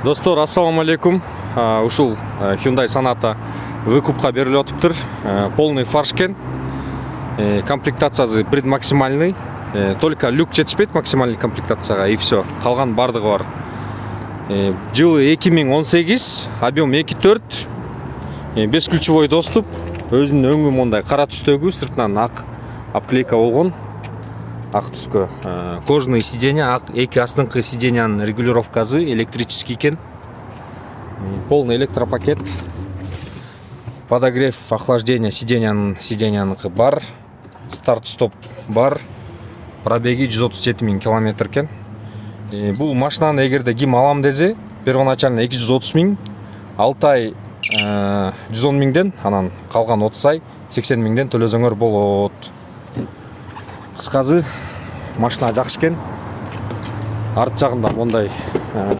Достор, ассаламу алейкум. Ушул Hyundai Sonata выкупка берилип атыптыр. Полный фаршкен. Комплектациясы предмаксимальный. Только люк жетишпейт максимальный комплектацияга, и все. Калган бардыгы бар. Жылы 2018, объем 2.4, бесключевой доступ. Өзүнүн өңү мондай кара түстөгү, сыртынан ак обклейка болгон. Ак түскө. Кожаный сиденья, эки астыңкы сиденьянын регулировкасы электрический экен. Полный электропакет. Подогрев, охлаждение сиденьяныкы бар. Старт-стоп бар. Пробеги 137 000 километр экен. Бул машинаны эгерде ким алам десе, первоначально 230 000, 6 ай 110 000ден, анан калган 30 ай 80 000ден төлөзөңөр болот. Кыскасы, машина жакшы экен. Арт жагында мондай